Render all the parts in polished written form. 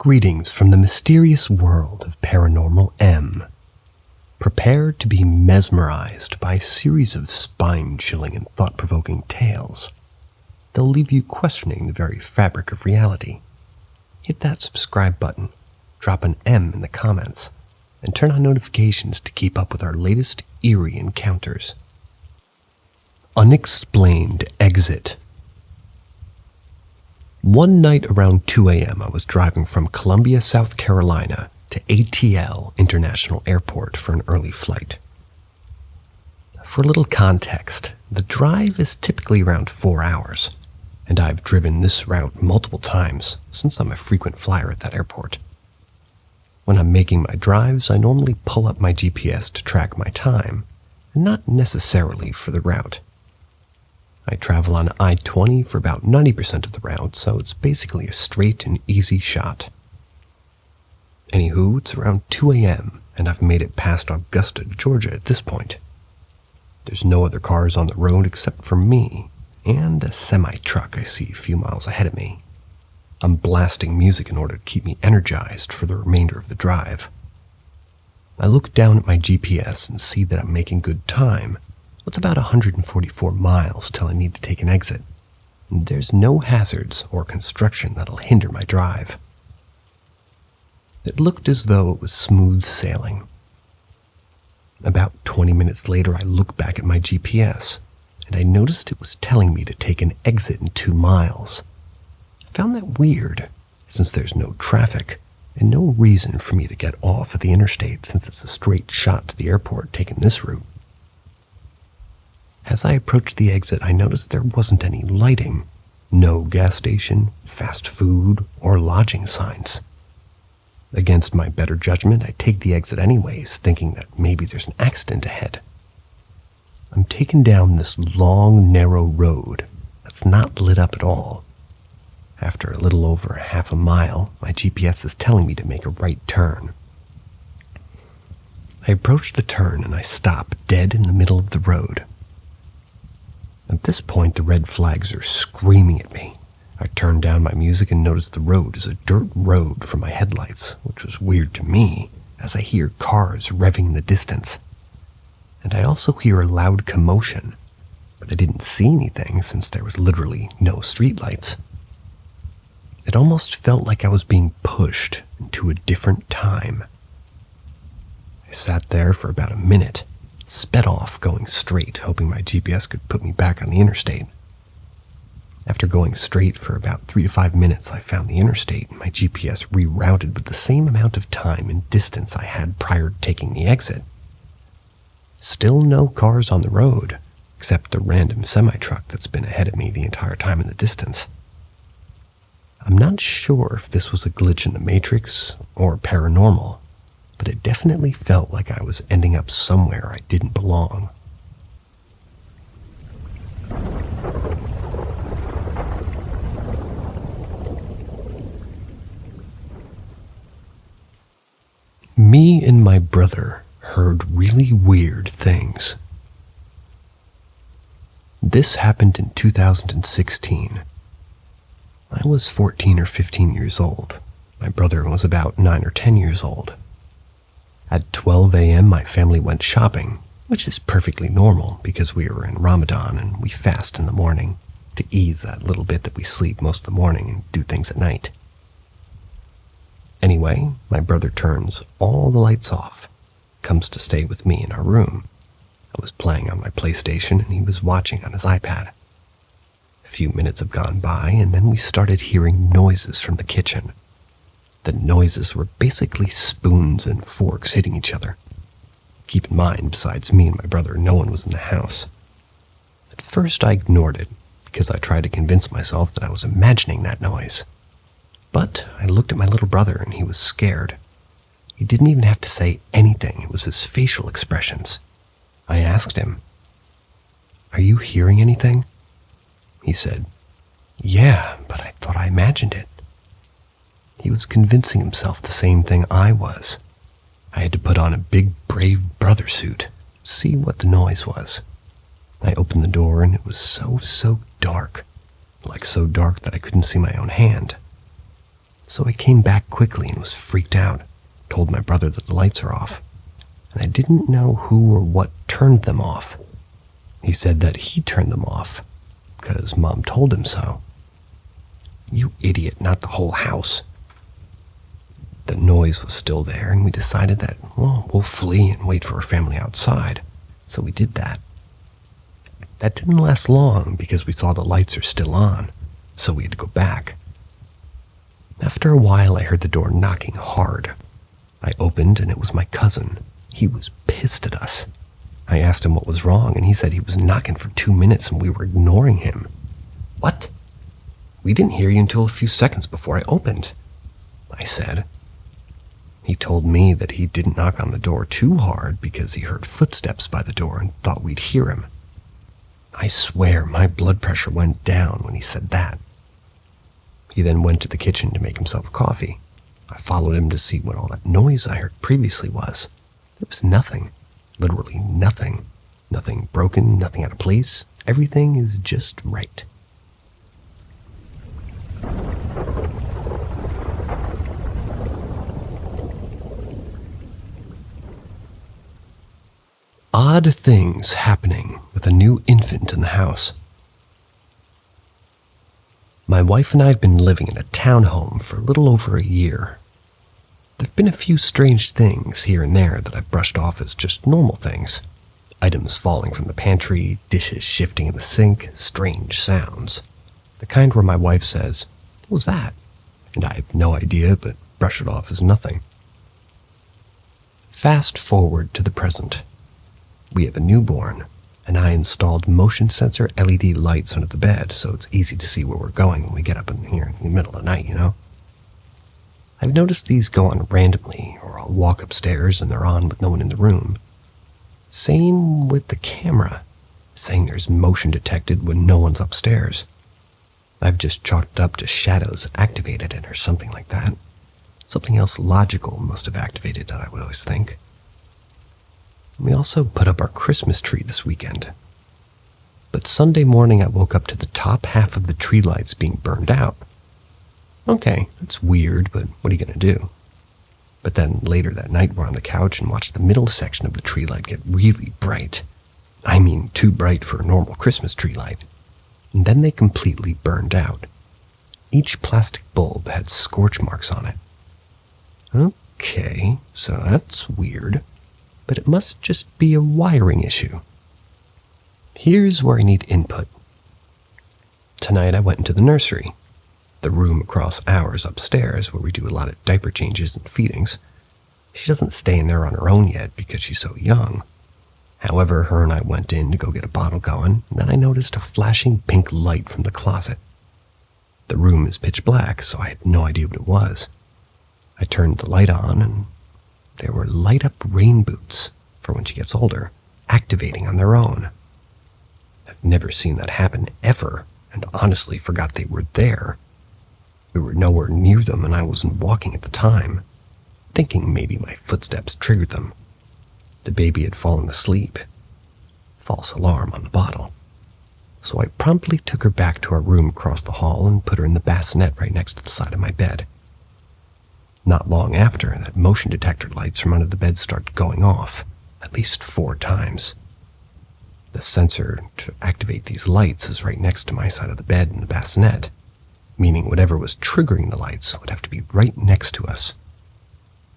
Greetings from the mysterious world of Paranormal M. Prepare to be mesmerized by a series of spine-chilling and thought-provoking tales. They'll leave you questioning the very fabric of reality. Hit that subscribe button, drop an M in the comments, and turn on notifications to keep up with our latest eerie encounters. Unexplained Exit. One night around 2 a.m., I was driving from Columbia, South Carolina to ATL International Airport for an early flight. For a little context, the drive is typically around 4 hours, and I've driven this route multiple times since I'm a frequent flyer at that airport. When I'm making my drives, I normally pull up my GPS to track my time, and not necessarily for the route. I travel on I-20 for about 90% of the route, so it's basically a straight and easy shot. Anywho, it's around 2 a.m., and I've made it past Augusta, Georgia at this point. There's no other cars on the road except for me, and a semi-truck I see a few miles ahead of me. I'm blasting music in order to keep me energized for the remainder of the drive. I look down at my GPS and see that I'm making good time, with about 144 miles till I need to take an exit, and there's no hazards or construction that'll hinder my drive. It looked as though it was smooth sailing. About 20 minutes later, I look back at my GPS, and I noticed it was telling me to take an exit in 2 miles. I found that weird, since there's no traffic, and no reason for me to get off at the interstate since it's a straight shot to the airport taking this route. As I approached the exit, I noticed there wasn't any lighting, no gas station, fast food, or lodging signs. Against my better judgment, I take the exit anyways, thinking that maybe there's an accident ahead. I'm taken down this long, narrow road that's not lit up at all. After a little over half a mile, my GPS is telling me to make a right turn. I approach the turn and I stop dead in the middle of the road. At this point, the red flags are screaming at me. I turn down my music and notice the road is a dirt road from my headlights, which was weird to me, as I hear cars revving in the distance. And I also hear a loud commotion, but I didn't see anything since there was literally no streetlights. It almost felt like I was being pushed into a different time. I sat there for about a minute, sped off going straight, hoping my GPS could put me back on the interstate. After going straight for about 3 to 5 minutes, I found the interstate and my GPS rerouted with the same amount of time and distance I had prior to taking the exit. Still no cars on the road, except the random semi-truck that's been ahead of me the entire time in the distance. I'm not sure if this was a glitch in the Matrix or paranormal, but it definitely felt like I was ending up somewhere I didn't belong. Me and my brother heard really weird things. This happened in 2016. I was 14 or 15 years old. My brother was about 9 or 10 years old. At 12 a.m., my family went shopping, which is perfectly normal because we were in Ramadan and we fast in the morning to ease that little bit that we sleep most of the morning and do things at night. Anyway, my brother turns all the lights off, comes to stay with me in our room. I was playing on my PlayStation and he was watching on his iPad. A few minutes have gone by and then we started hearing noises from the kitchen. The noises were basically spoons and forks hitting each other. Keep in mind, besides me and my brother, no one was in the house. At first I ignored it, because I tried to convince myself that I was imagining that noise. But I looked at my little brother and he was scared. He didn't even have to say anything, it was his facial expressions. I asked him, "Are you hearing anything?" He said, "Yeah, but I thought I imagined it." He was convincing himself the same thing I was. I had to put on a big brave brother suit, see what the noise was. I opened the door and it was so dark, like so dark that I couldn't see my own hand. So I came back quickly and was freaked out, told my brother that the lights are off, and I didn't know who or what turned them off. He said that he turned them off, because Mom told him so. You idiot, not the whole house. The noise was still there, and we decided that, well, we'll flee and wait for our family outside. So we did that. That didn't last long because we saw the lights are still on, so we had to go back. After a while, I heard the door knocking hard. I opened, and it was my cousin. He was pissed at us. I asked him what was wrong, and he said he was knocking for 2 minutes and we were ignoring him. What? We didn't hear you until a few seconds before I opened, I said. He told me that he didn't knock on the door too hard because he heard footsteps by the door and thought we'd hear him. I swear my blood pressure went down when he said that. He then went to the kitchen to make himself coffee. I followed him to see what all that noise I heard previously was. There was nothing. Literally nothing. Nothing broken, nothing out of place. Everything is just right. Odd things happening with a new infant in the house. My wife and I have been living in a townhome for a little over a year. There have been a few strange things here and there that I've brushed off as just normal things. Items falling from the pantry, dishes shifting in the sink, strange sounds. The kind where my wife says, "What was that?" And I have no idea, but brush it off as nothing. Fast forward to the present. We have a newborn, and I installed motion sensor LED lights under the bed so it's easy to see where we're going when we get up in here in the middle of the night, you know? I've noticed these go on randomly, or I'll walk upstairs and they're on with no one in the room. Same with the camera, saying there's motion detected when no one's upstairs. I've just chalked it up to shadows activated it or something like that. Something else logical must have activated it, I would always think. We also put up our Christmas tree this weekend. But Sunday morning I woke up to the top half of the tree lights being burned out. Okay, that's weird, but what are you going to do? But then later that night we're on the couch and watched the middle section of the tree light get really bright. I mean, too bright for a normal Christmas tree light. And then they completely burned out. Each plastic bulb had scorch marks on it. Okay, so that's weird. But it must just be a wiring issue. Here's where I need input. Tonight I went into the nursery, the room across ours upstairs where we do a lot of diaper changes and feedings. She doesn't stay in there on her own yet because she's so young. However, her and I went in to go get a bottle going, and then I noticed a flashing pink light from the closet. The room is pitch black, so I had no idea what it was. I turned the light on, and there were light-up rain boots for when she gets older, activating on their own. I've never seen that happen ever, and honestly forgot they were there. We were nowhere near them, and I wasn't walking at the time, thinking maybe my footsteps triggered them. The baby had fallen asleep. False alarm on the bottle. So I promptly took her back to our room across the hall and put her in the bassinet right next to the side of my bed. Not long after, that motion detector lights from under the bed started going off, at least 4 times. The sensor to activate these lights is right next to my side of the bed in the bassinet, meaning whatever was triggering the lights would have to be right next to us.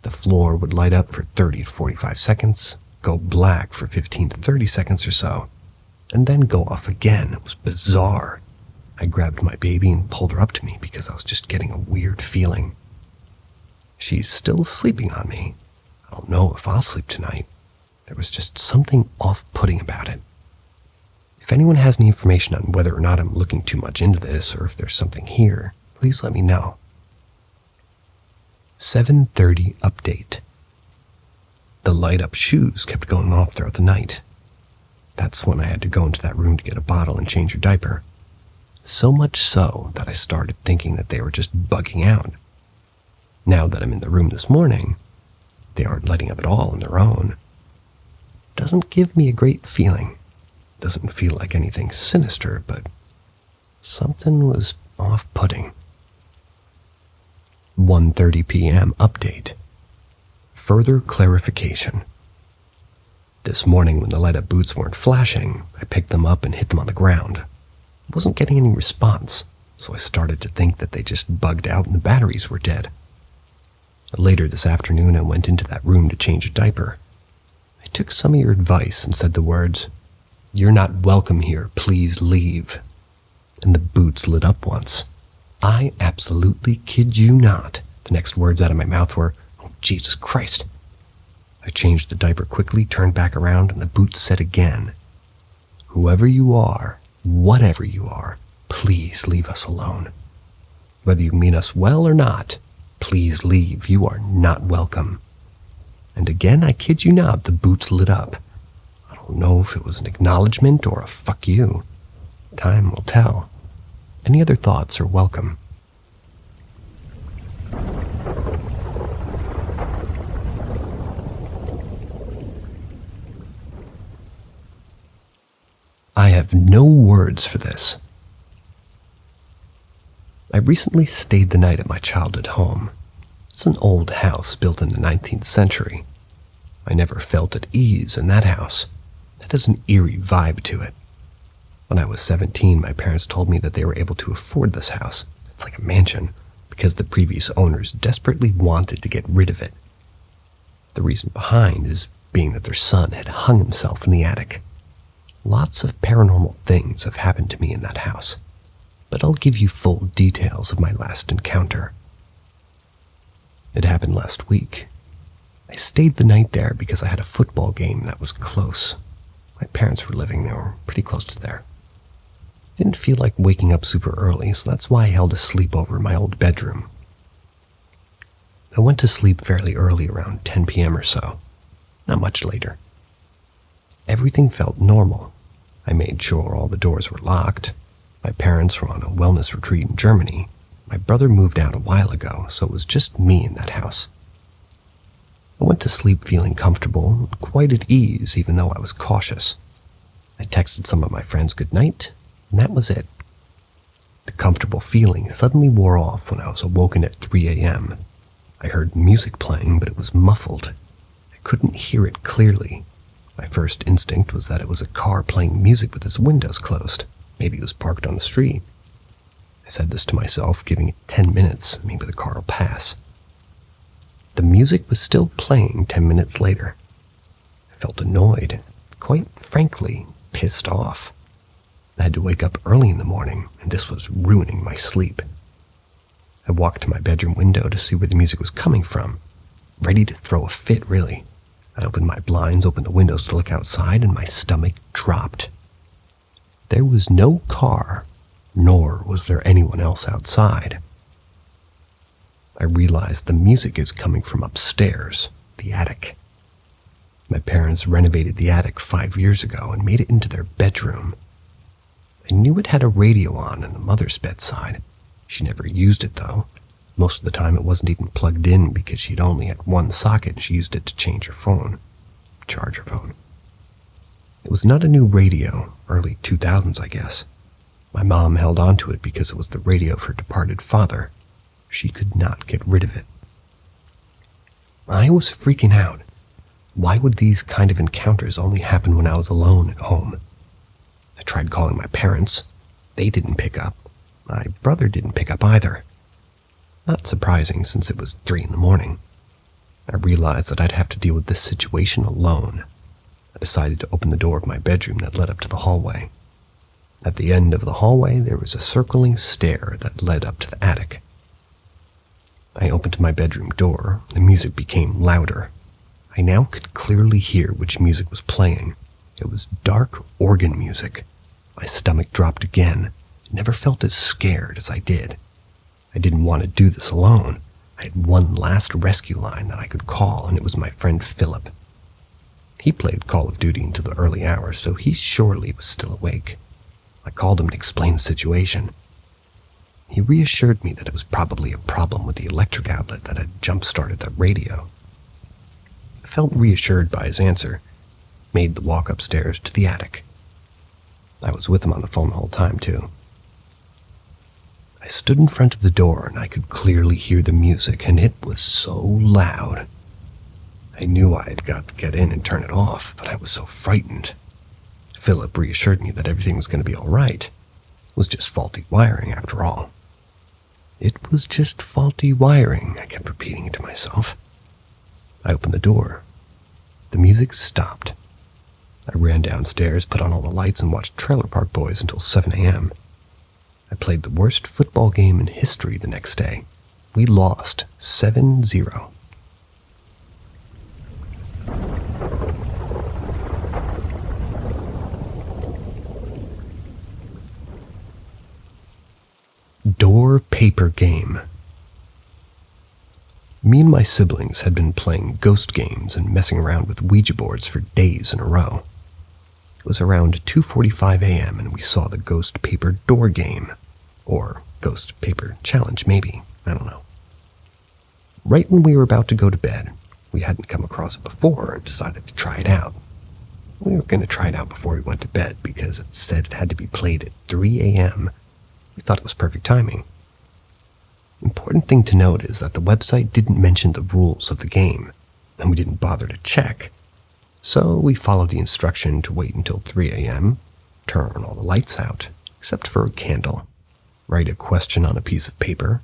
The floor would light up for 30 to 45 seconds, go black for 15 to 30 seconds or so, and then go off again. It was bizarre. I grabbed my baby and pulled her up to me because I was just getting a weird feeling. She's still sleeping on me. I don't know if I'll sleep tonight. There was just something off-putting about it. If anyone has any information on whether or not I'm looking too much into this or if there's something here, please let me know. 7:30 update. The light-up shoes kept going off throughout the night. That's when I had to go into that room to get a bottle and change her diaper. So much so that I started thinking that they were just bugging out. Now that I'm in the room this morning, they aren't lighting up at all on their own. Doesn't give me a great feeling. Doesn't feel like anything sinister, but something was off-putting. 1:30 p.m. update. Further clarification. This morning when the light-up boots weren't flashing, I picked them up and hit them on the ground. I wasn't getting any response, so I started to think that they just bugged out and the batteries were dead. Later this afternoon, I went into that room to change a diaper. I took some of your advice and said the words, "You're not welcome here, please leave." And the boots lit up once. I absolutely kid you not. The next words out of my mouth were, "Oh, Jesus Christ." I changed the diaper quickly, turned back around, and the boots said again, "Whoever you are, whatever you are, please leave us alone. Whether you mean us well or not, please leave. You are not welcome." And again, I kid you not, the boots lit up. I don't know if it was an acknowledgement or a fuck you. Time will tell. Any other thoughts are welcome. I have no words for this. I recently stayed the night at my childhood home. It's an old house built in the 19th century. I never felt at ease in that house. It has an eerie vibe to it. When I was 17, my parents told me that they were able to afford this house. It's like a mansion, because the previous owners desperately wanted to get rid of it. The reason behind is being that their son had hung himself in the attic. Lots of paranormal things have happened to me in that house, but I'll give you full details of my last encounter. It happened last week. I stayed the night there because I had a football game that was close. My parents were living there, or pretty close to there. I didn't feel like waking up super early, so that's why I held a sleepover in my old bedroom. I went to sleep fairly early, around 10 p.m. or so, not much later. Everything felt normal. I made sure all the doors were locked. My parents were on a wellness retreat in Germany. My brother moved out a while ago, so it was just me in that house. I went to sleep feeling comfortable and quite at ease, even though I was cautious. I texted some of my friends goodnight, and that was it. The comfortable feeling suddenly wore off when I was awoken at 3 a.m. I heard music playing, but it was muffled. I couldn't hear it clearly. My first instinct was that it was a car playing music with its windows closed. Maybe it was parked on the street. I said this to myself, giving it 10 minutes, maybe the car will pass. The music was still playing 10 minutes later. I felt annoyed, quite frankly, pissed off. I had to wake up early in the morning, and this was ruining my sleep. I walked to my bedroom window to see where the music was coming from, ready to throw a fit, really. I opened my blinds, opened the windows to look outside, and my stomach dropped. There was no car, nor was there anyone else outside. I realized the music is coming from upstairs, the attic. My parents renovated the attic 5 years ago and made it into their bedroom. I knew it had a radio on the mother's bedside. She never used it, though. Most of the time it wasn't even plugged in because she'd only had one socket and she used it to change her phone, charge her phone. It was not a new radio, early 2000s, I guess. My mom held on to it because it was the radio of her departed father. She could not get rid of it. I was freaking out. Why would these kind of encounters only happen when I was alone at home? I tried calling my parents. They didn't pick up. My brother didn't pick up either. Not surprising since it was 3 in the morning. I realized that I'd have to deal with this situation alone. I decided to open the door of my bedroom that led up to the hallway. At the end of the hallway, there was a circling stair that led up to the attic. I opened my bedroom door. The music became louder. I now could clearly hear which music was playing. It was dark organ music. My stomach dropped again. I never felt as scared as I did. I didn't want to do this alone. I had one last rescue line that I could call, and it was my friend Philip. He played Call of Duty into the early hours, so he surely was still awake. I called him to explain the situation. He reassured me that it was probably a problem with the electric outlet that had jump-started the radio. I felt reassured by his answer, made the walk upstairs to the attic. I was with him on the phone the whole time, too. I stood in front of the door and I could clearly hear the music, and it was so loud. I knew I had got to get in and turn it off, but I was so frightened. Philip reassured me that everything was going to be all right. It was just faulty wiring after all. It was just faulty wiring, I kept repeating it to myself. I opened the door. The music stopped. I ran downstairs, put on all the lights, and watched Trailer Park Boys until 7 a.m. I played the worst football game in history the next day. We lost 7-0. Door paper game. Me and my siblings had been playing ghost games and messing around with Ouija boards for days in a row. It was around 2:45 a.m. and we saw the ghost paper door game. Or ghost paper challenge, maybe. I don't know. Right when we were about to go to bed, we hadn't come across it before and decided to try it out. We were going to try it out before we went to bed because it said it had to be played at 3 a.m. We thought it was perfect timing. Important thing to note is that the website didn't mention the rules of the game, and we didn't bother to check. So we followed the instruction to wait until 3 a.m., turn all the lights out, except for a candle, write a question on a piece of paper,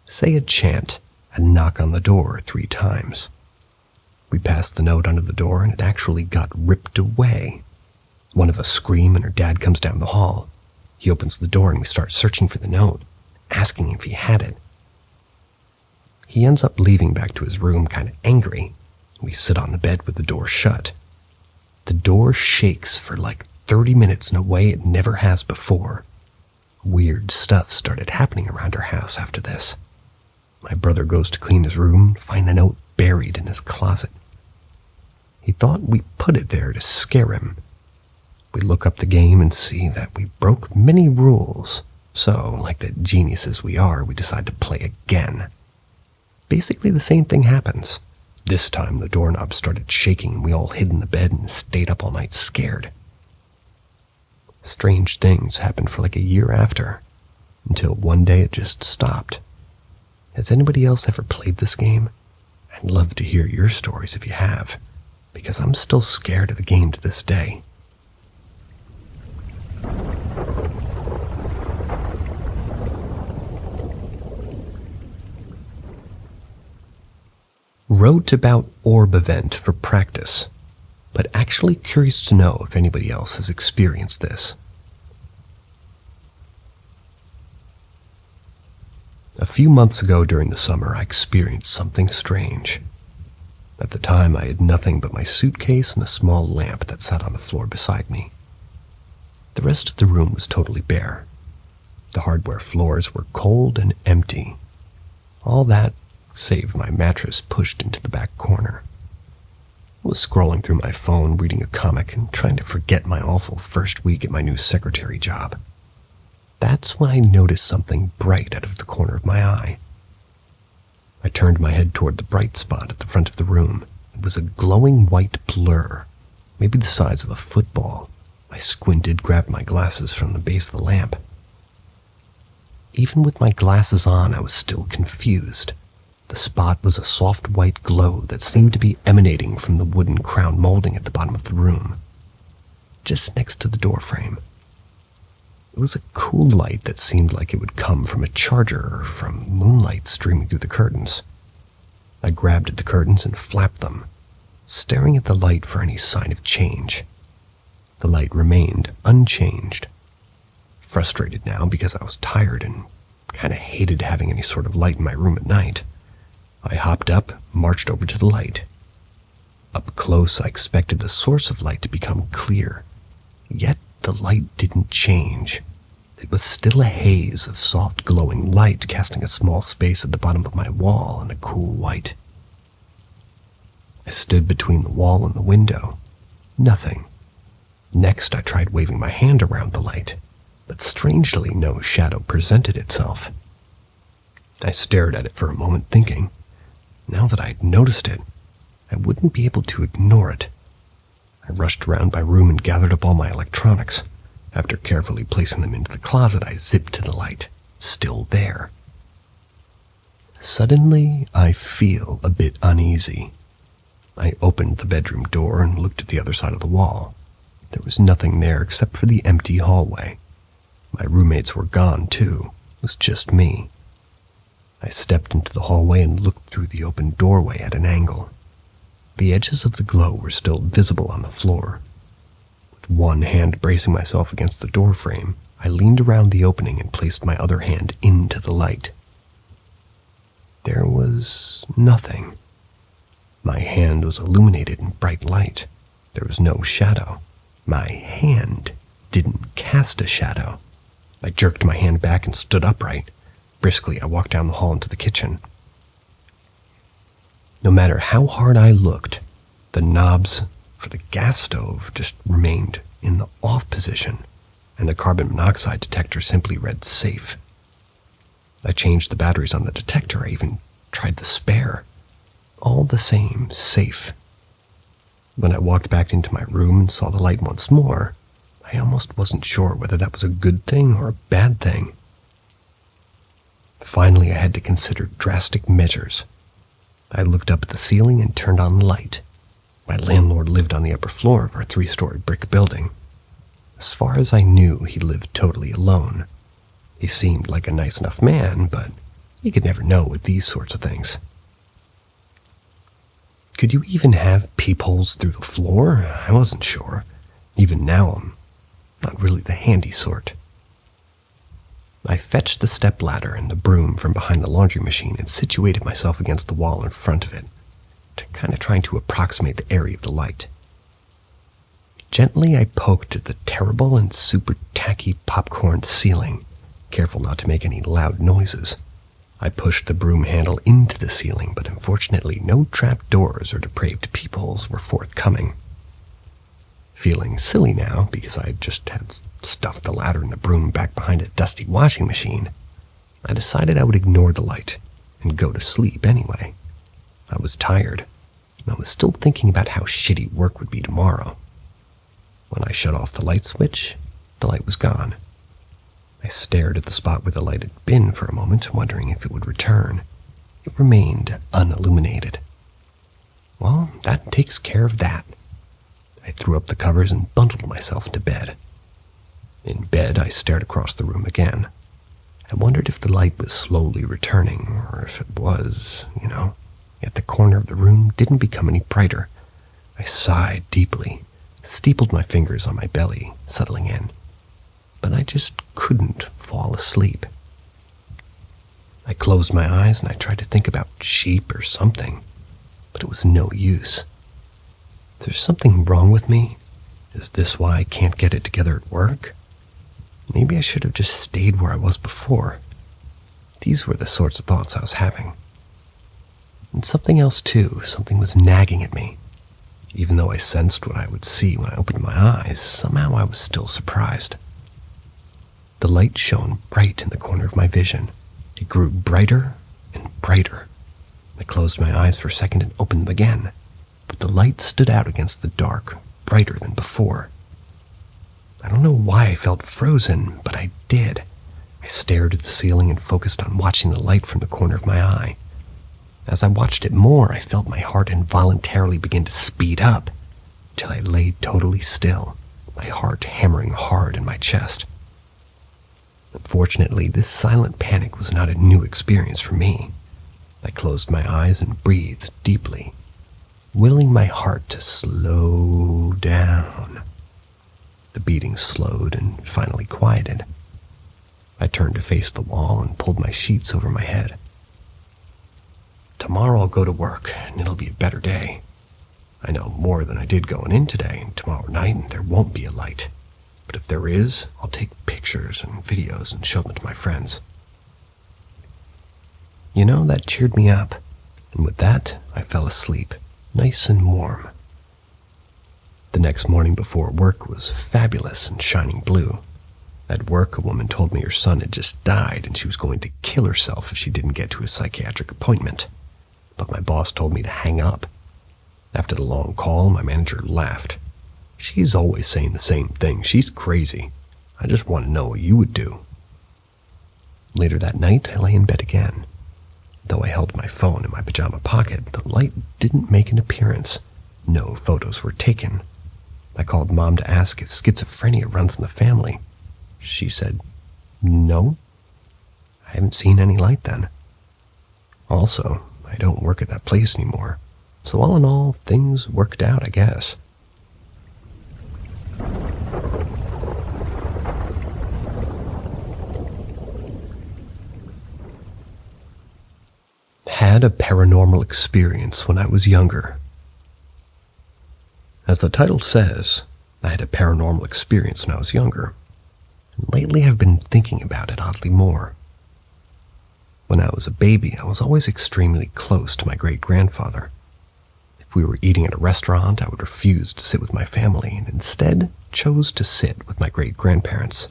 say a chant, and knock on the door 3 times. We passed the note under the door, and it actually got ripped away. One of us screamed, and her dad comes down the hall. He opens the door, and we start searching for the note, asking if he had it. He ends up leaving back to his room kind of angry. We sit on the bed with the door shut. The door shakes for like 30 minutes in a way it never has before. Weird stuff started happening around our house after this. My brother goes to clean his room, find the note buried in his closet. He thought we put it there to scare him. We look up the game and see that we broke many rules. So, like the geniuses we are, we decide to play again. Basically the same thing happens. This time the doorknob started shaking and we all hid in the bed and stayed up all night scared. Strange things happened for like a year after, until one day it just stopped. Has anybody else ever played this game? I'd love to hear your stories if you have, because I'm still scared of the game to this day. Wrote about orb event for practice, but actually curious to know if anybody else has experienced this. A few months ago during the summer, I experienced something strange. At the time, I had nothing but my suitcase and a small lamp that sat on the floor beside me. The rest of the room was totally bare. The hardware floors were cold and empty. All that save my mattress pushed into the back corner. I was scrolling through my phone, reading a comic, and trying to forget my awful first week at my new secretary job. That's when I noticed something bright out of the corner of my eye. I turned my head toward the bright spot at the front of the room. It was a glowing white blur, maybe the size of a football. I squinted, grabbed my glasses from the base of the lamp. Even with my glasses on, I was still confused. The spot was a soft white glow that seemed to be emanating from the wooden crown molding at the bottom of the room, just next to the doorframe. It was a cool light that seemed like it would come from a charger or from moonlight streaming through the curtains. I grabbed at the curtains and flapped them, staring at the light for any sign of change. The light remained unchanged. Frustrated now because I was tired and kind of hated having any sort of light in my room at night, I hopped up, marched over to the light. Up close, I expected the source of light to become clear. Yet the light didn't change. It was still a haze of soft glowing light casting a small space at the bottom of my wall in a cool white. I stood between the wall and the window. Nothing. Next, I tried waving my hand around the light, but strangely no shadow presented itself. I stared at it for a moment thinking, now that I had noticed it, I wouldn't be able to ignore it. I rushed around my room and gathered up all my electronics. After carefully placing them into the closet, I zipped to the light, still there. Suddenly, I feel a bit uneasy. I opened the bedroom door and looked at the other side of the wall. There was nothing there except for the empty hallway. My roommates were gone, too. It was just me. I stepped into the hallway and looked through the open doorway at an angle. The edges of the glow were still visible on the floor. With one hand bracing myself against the doorframe, I leaned around the opening and placed my other hand into the light. There was nothing. My hand was illuminated in bright light. There was no shadow. My hand didn't cast a shadow. I jerked my hand back and stood upright. Briskly, I walked down the hall into the kitchen. No matter how hard I looked, the knobs for the gas stove just remained in the off position, and the carbon monoxide detector simply read safe. I changed the batteries on the detector. I even tried the spare. All the same, safe. When I walked back into my room and saw the light once more, I almost wasn't sure whether that was a good thing or a bad thing. Finally, I had to consider drastic measures. I looked up at the ceiling and turned on the light. My landlord lived on the upper floor of our 3-story brick building. As far as I knew, he lived totally alone. He seemed like a nice enough man, but you could never know with these sorts of things. Could you even have peepholes through the floor? I wasn't sure. Even now, I'm not really the handy sort. I fetched the stepladder and the broom from behind the laundry machine and situated myself against the wall in front of it, kind of trying to approximate the area of the light. Gently, I poked at the terrible and super tacky popcorn ceiling, careful not to make any loud noises. I pushed the broom handle into the ceiling, but unfortunately no trap doors or depraved peepholes were forthcoming. Feeling silly now, because I just had stuffed the ladder and the broom back behind a dusty washing machine, I decided I would ignore the light and go to sleep anyway. I was tired, and I was still thinking about how shitty work would be tomorrow. When I shut off the light switch, the light was gone. I stared at the spot where the light had been for a moment, wondering if it would return. It remained unilluminated. Well, that takes care of that. I threw up the covers and bundled myself into bed. In bed, I stared across the room again. I wondered if the light was slowly returning, or if it was, yet the corner of the room didn't become any brighter. I sighed deeply, steepled my fingers on my belly, settling in. But I just couldn't fall asleep. I closed my eyes and I tried to think about sheep or something, but it was no use. Is there something wrong with me? Is this why I can't get it together at work? Maybe I should have just stayed where I was before. These were the sorts of thoughts I was having. And something else too, something was nagging at me. Even though I sensed what I would see when I opened my eyes, somehow I was still surprised. The light shone bright in the corner of my vision. It grew brighter and brighter. I closed my eyes for a second and opened them again, but the light stood out against the dark, brighter than before. I don't know why I felt frozen, but I did. I stared at the ceiling and focused on watching the light from the corner of my eye. As I watched it more, I felt my heart involuntarily begin to speed up, till I lay totally still, my heart hammering hard in my chest. Unfortunately, this silent panic was not a new experience for me. I closed my eyes and breathed deeply, willing my heart to slow down. The beating slowed and finally quieted. I turned to face the wall and pulled my sheets over my head. Tomorrow I'll go to work, and it'll be a better day. I know more than I did going in today, and tomorrow night there won't be a light. But if there is, I'll take pictures and videos and show them to my friends. That cheered me up, and with that, I fell asleep, nice and warm. The next morning before work was fabulous and shining blue. At work, a woman told me her son had just died and she was going to kill herself if she didn't get to a psychiatric appointment. But my boss told me to hang up. After the long call, my manager laughed. She's always saying the same thing. She's crazy. I just want to know what you would do. Later that night, I lay in bed again. Though I held my phone in my pajama pocket, the light didn't make an appearance. No photos were taken. I called Mom to ask if schizophrenia runs in the family. She said, "No, I haven't seen any light then." Also, I don't work at that place anymore, so all in all, things worked out, I guess. Had a paranormal experience when I was younger. As the title says, I had a paranormal experience when I was younger. And lately I've been thinking about it oddly more. When I was a baby, I was always extremely close to my great-grandfather. If we were eating at a restaurant, I would refuse to sit with my family and instead chose to sit with my great-grandparents,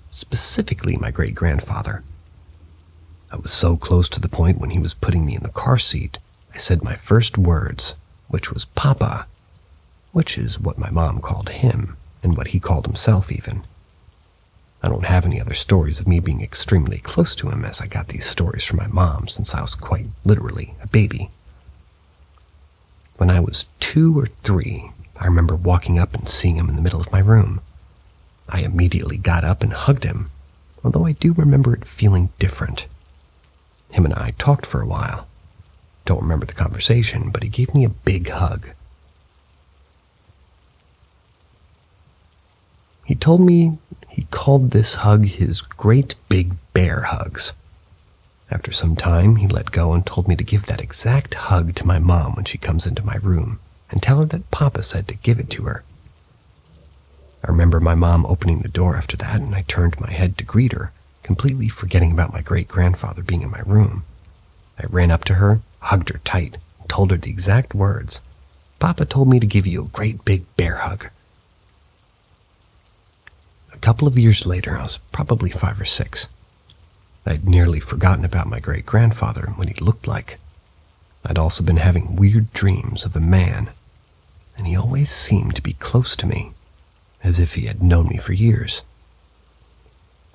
specifically my great-grandfather. I was so close to the point when he was putting me in the car seat, I said my first words, which was "Papa," which is what my mom called him, and what he called himself even. I don't have any other stories of me being extremely close to him, as I got these stories from my mom since I was quite literally a baby. When I was 2 or 3, I remember walking up and seeing him in the middle of my room. I immediately got up and hugged him, although I do remember it feeling different. Him and I talked for a while. Don't remember the conversation, but he gave me a big hug. He told me he called this hug his great big bear hugs. After some time, he let go and told me to give that exact hug to my mom when she comes into my room and tell her that Papa said to give it to her. I remember my mom opening the door after that, and I turned my head to greet her, completely forgetting about my great-grandfather being in my room. I ran up to her, hugged her tight, and told her the exact words, "Papa told me to give you a great big bear hug." A couple of years later, I was probably 5 or 6. I'd nearly forgotten about my great-grandfather and what he looked like. I'd also been having weird dreams of a man, and he always seemed to be close to me, as if he had known me for years.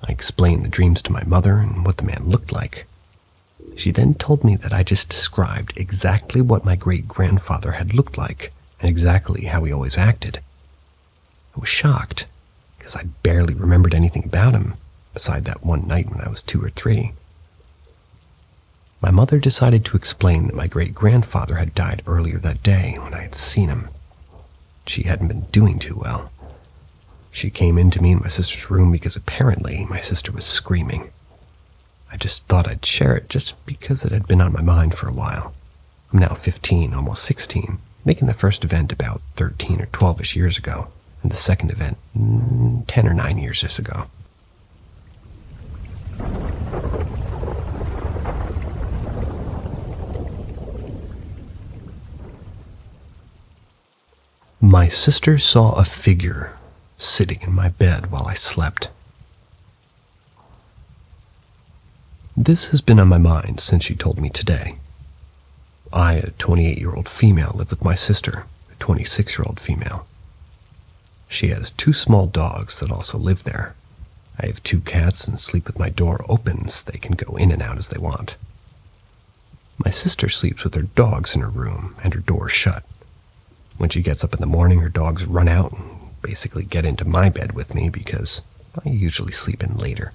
I explained the dreams to my mother and what the man looked like. She then told me that I just described exactly what my great-grandfather had looked like and exactly how he always acted. I was shocked, because I barely remembered anything about him, beside that one night when I was 2 or 3. My mother decided to explain that my great-grandfather had died earlier that day when I had seen him. She hadn't been doing too well. She came into me in my sister's room because apparently my sister was screaming. I just thought I'd share it just because it had been on my mind for a while. I'm now 15, almost 16, making the first event about 13 or 12-ish years ago, and the second event 10 or 9 years ago. My sister saw a figure sitting in my bed while I slept. This has been on my mind since she told me today. I, a 28-year-old female, live with my sister, a 26-year-old female. She has 2 small dogs that also live there. I have 2 cats and sleep with my door open so they can go in and out as they want. My sister sleeps with her dogs in her room and her door shut. When she gets up in the morning, her dogs run out and basically get into my bed with me because I usually sleep in later.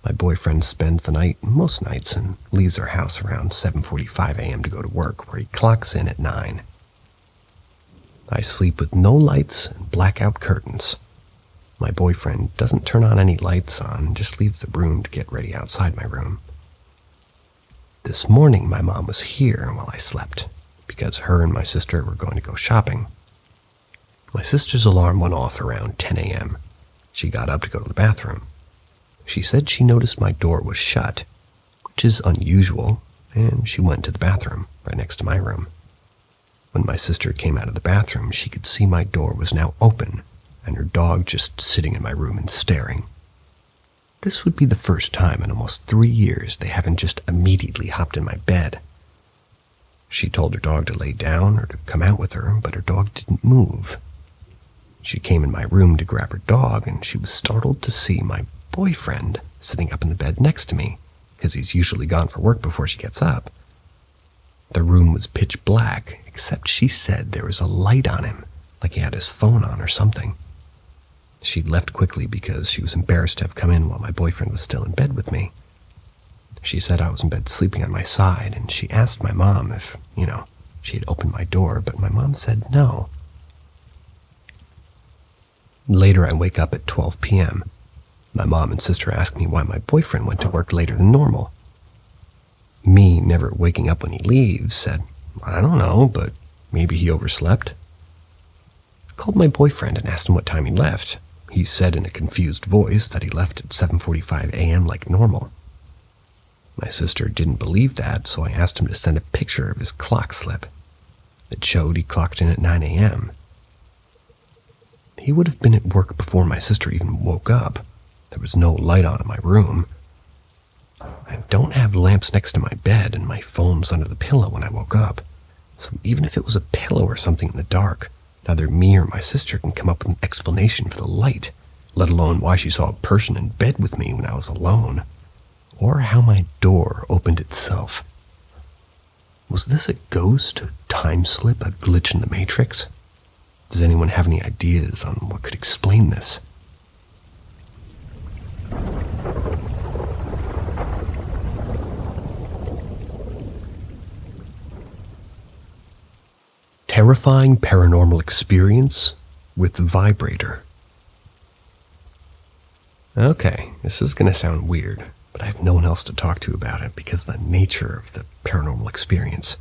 My boyfriend spends the night most nights and leaves our house around 7:45 a.m. to go to work, where he clocks in at 9. I sleep with no lights and blackout curtains. My boyfriend doesn't turn on any lights on, just leaves the room to get ready outside my room. This morning, my mom was here while I slept because her and my sister were going to go shopping. My sister's alarm went off around 10 a.m. She got up to go to the bathroom. She said she noticed my door was shut, which is unusual, and she went to the bathroom right next to my room. When my sister came out of the bathroom, she could see my door was now open and her dog just sitting in my room and staring. This would be the first time in almost 3 years they haven't just immediately hopped in my bed. She told her dog to lay down or to come out with her, but her dog didn't move. She came in my room to grab her dog, and she was startled to see my boyfriend sitting up in the bed next to me, because he's usually gone for work before she gets up. The room was pitch black, except she said there was a light on him, like he had his phone on or something. She left quickly because she was embarrassed to have come in while my boyfriend was still in bed with me. She said I was in bed sleeping on my side, and she asked my mom if, she had opened my door, but my mom said no. Later, I wake up at 12 p.m. My mom and sister ask me why my boyfriend went to work later than normal. Me, never waking up when he leaves, said, I don't know, but maybe he overslept. I called my boyfriend and asked him what time he left. He said in a confused voice that he left at 7:45 a.m. like normal. My sister didn't believe that, so I asked him to send a picture of his clock slip. It showed he clocked in at 9 a.m. He would have been at work before my sister even woke up. There was no light on in my room. I don't have lamps next to my bed, and my phone's under the pillow when I woke up. So even if it was a pillow or something in the dark, neither me or my sister can come up with an explanation for the light, let alone why she saw a person in bed with me when I was alone, or how my door opened itself. Was this a ghost, a time slip, a glitch in the Matrix? Does anyone have any ideas on what could explain this? Terrifying paranormal experience with vibrator. Okay, this is going to sound weird, but I have no one else to talk to about it because of the nature of the paranormal experience.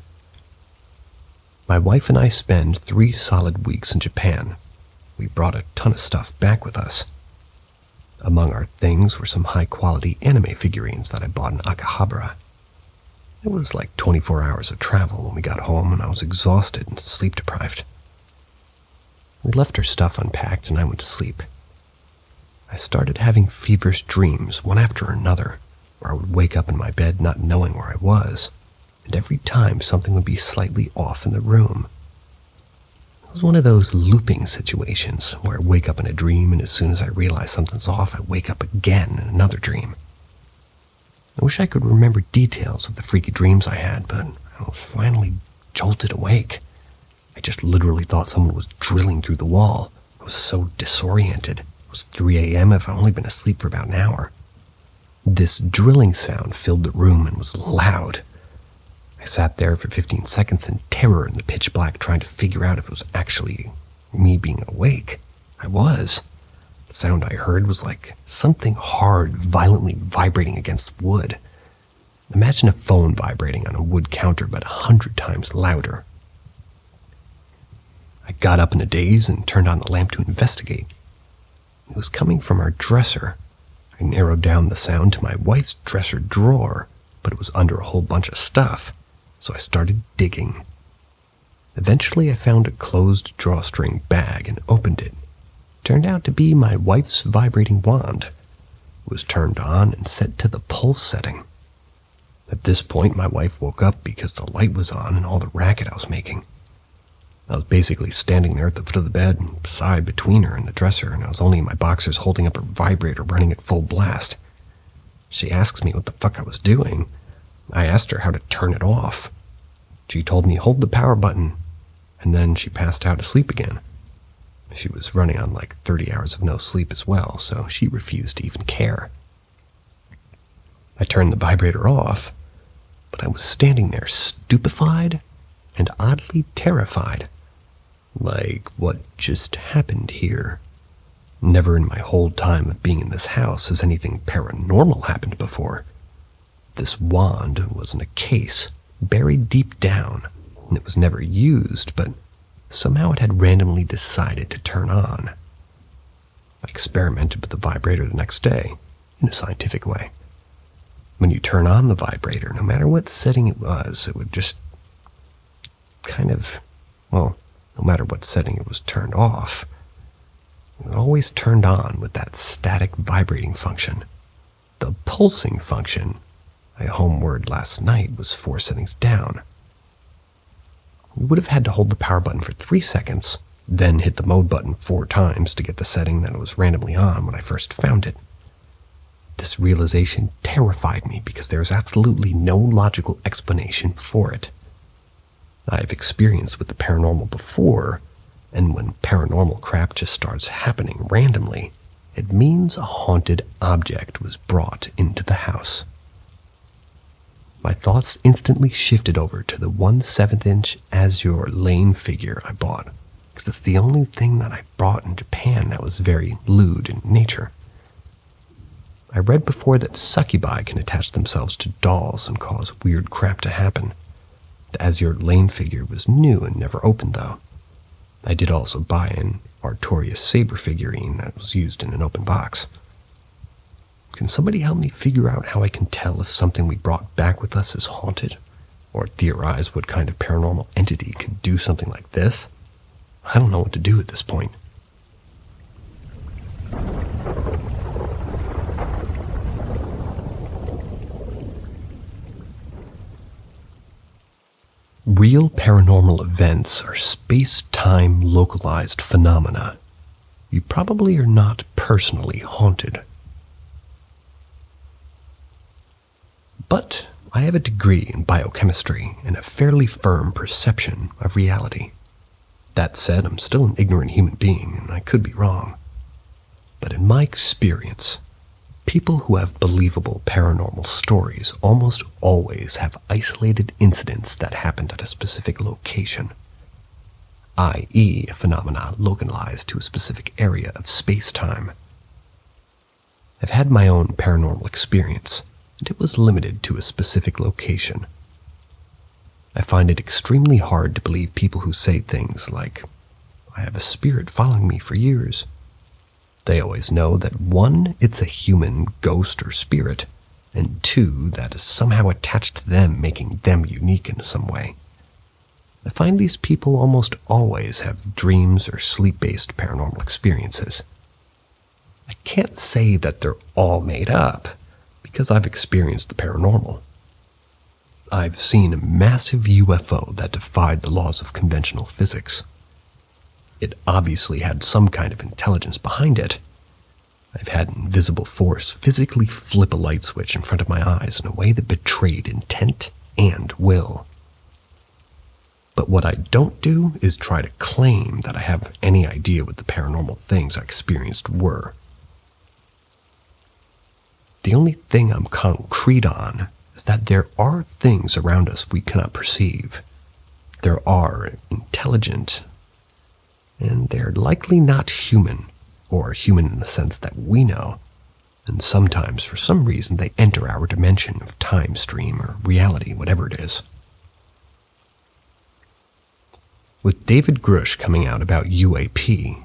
My wife and I spent 3 solid weeks in Japan. We brought a ton of stuff back with us. Among our things were some high-quality anime figurines that I bought in Akihabara. It was like 24 hours of travel when we got home, and I was exhausted and sleep-deprived. We left our stuff unpacked, and I went to sleep. I started having feverish dreams, one after another, where I would wake up in my bed not knowing where I was, and every time something would be slightly off in the room. It was one of those looping situations where I wake up in a dream, and as soon as I realize something's off, I wake up again in another dream. I wish I could remember details of the freaky dreams I had, but I was finally jolted awake. I just literally thought someone was drilling through the wall. I was so disoriented. It was 3 a.m. I've only been asleep for about an hour. This drilling sound filled the room and was loud. I sat there for 15 seconds in terror in the pitch black, trying to figure out if it was actually me being awake. I was. The sound I heard was like something hard violently vibrating against wood. Imagine a phone vibrating on a wood counter, but 100 times louder. I got up in a daze and turned on the lamp to investigate. It was coming from our dresser. I narrowed down the sound to my wife's dresser drawer, but it was under a whole bunch of stuff, so I started digging. Eventually I found a closed drawstring bag and opened it. Turned out to be my wife's vibrating wand. It was turned on and set to the pulse setting. At this point, my wife woke up because the light was on and all the racket I was making. I was basically standing there at the foot of the bed, side between her and the dresser, and I was only in my boxers holding up her vibrator running at full blast. She asks me what the fuck I was doing. I asked her how to turn it off. She told me hold the power button, and then she passed out asleep again. She was running on like 30 hours of no sleep as well, so she refused to even care. I turned the vibrator off, but I was standing there stupefied and oddly terrified. Like, what just happened here? Never in my whole time of being in this house has anything paranormal happened before. This wand was in a case, buried deep down, and it was never used, but somehow it had randomly decided to turn on. I experimented with the vibrator the next day, in a scientific way. When you turn on the vibrator, no matter what setting it was, it would just no matter what setting it was turned off, it always turned on with that static vibrating function. The pulsing function, my home word last night, was 4 settings down. You would have had to hold the power button for 3 seconds, then hit the mode button 4 times to get the setting that it was randomly on when I first found it. This realization terrified me because there is absolutely no logical explanation for it. I've experienced with the paranormal before, and when paranormal crap just starts happening randomly, it means a haunted object was brought into the house. My thoughts instantly shifted over to the 1/7" azure lane figure I bought, because it's the only thing that I bought in Japan that was very lewd in nature. I read before that succubi can attach themselves to dolls and cause weird crap to happen. The azure lane figure was new and never opened, though. I did also buy an Artorias saber figurine that was used in an open box. Can somebody help me figure out how I can tell if something we brought back with us is haunted? Or theorize what kind of paranormal entity could do something like this? I don't know what to do at this point. Real paranormal events are space-time localized phenomena. You probably are not personally haunted. But I have a degree in biochemistry and a fairly firm perception of reality. That said, I'm still an ignorant human being, and I could be wrong. But in my experience, people who have believable paranormal stories almost always have isolated incidents that happened at a specific location, i.e., a phenomena localized to a specific area of space-time. I've had my own paranormal experience, and it was limited to a specific location. I find it extremely hard to believe people who say things like, "I have a spirit following me for years." They always know that 1, it's a human ghost or spirit, and 2, that is somehow attached to them, making them unique in some way. I find these people almost always have dreams or sleep-based paranormal experiences. I can't say that they're all made up, because I've experienced the paranormal. I've seen a massive UFO that defied the laws of conventional physics. It obviously had some kind of intelligence behind it. I've had an invisible force physically flip a light switch in front of my eyes in a way that betrayed intent and will. But what I don't do is try to claim that I have any idea what the paranormal things I experienced were. The only thing I'm concrete on is that there are things around us we cannot perceive. There are intelligent, and they're likely not human, or human in the sense that we know, and sometimes, for some reason, they enter our dimension of time stream or reality, whatever it is. With David Grush coming out about UAP,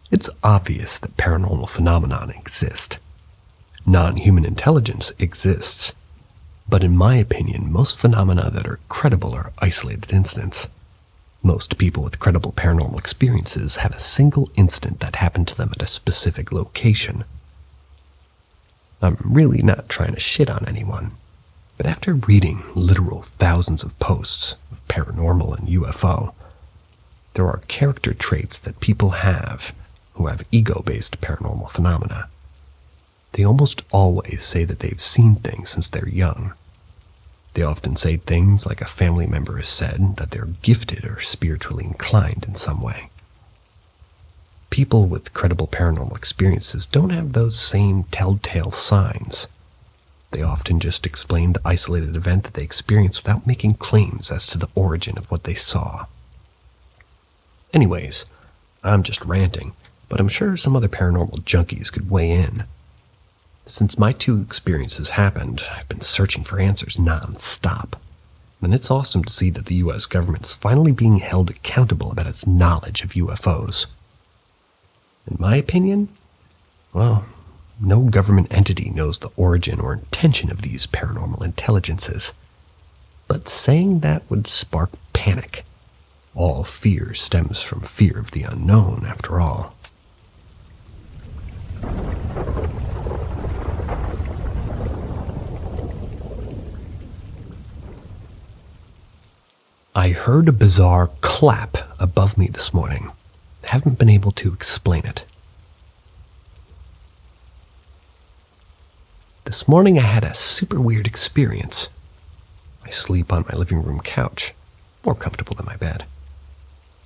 it's obvious that paranormal phenomenon exist. Non-human intelligence exists, but in my opinion, most phenomena that are credible are isolated incidents. Most people with credible paranormal experiences have a single incident that happened to them at a specific location. I'm really not trying to shit on anyone, but after reading literal thousands of posts of paranormal and UFO, there are character traits that people have who have ego-based paranormal phenomena. They almost always say that they've seen things since they're young. They often say things like a family member has said that they're gifted or spiritually inclined in some way. People with credible paranormal experiences don't have those same telltale signs. They often just explain the isolated event that they experienced without making claims as to the origin of what they saw. Anyways, I'm just ranting, but I'm sure some other paranormal junkies could weigh in. Since my 2 experiences happened, I've been searching for answers non-stop. And it's awesome to see that the US government's finally being held accountable about its knowledge of UFOs. In my opinion, well, no government entity knows the origin or intention of these paranormal intelligences. But saying that would spark panic. All fear stems from fear of the unknown, after all. I heard a bizarre clap above me this morning. Haven't been able to explain it. This morning I had a super weird experience. I sleep on my living room couch, more comfortable than my bed.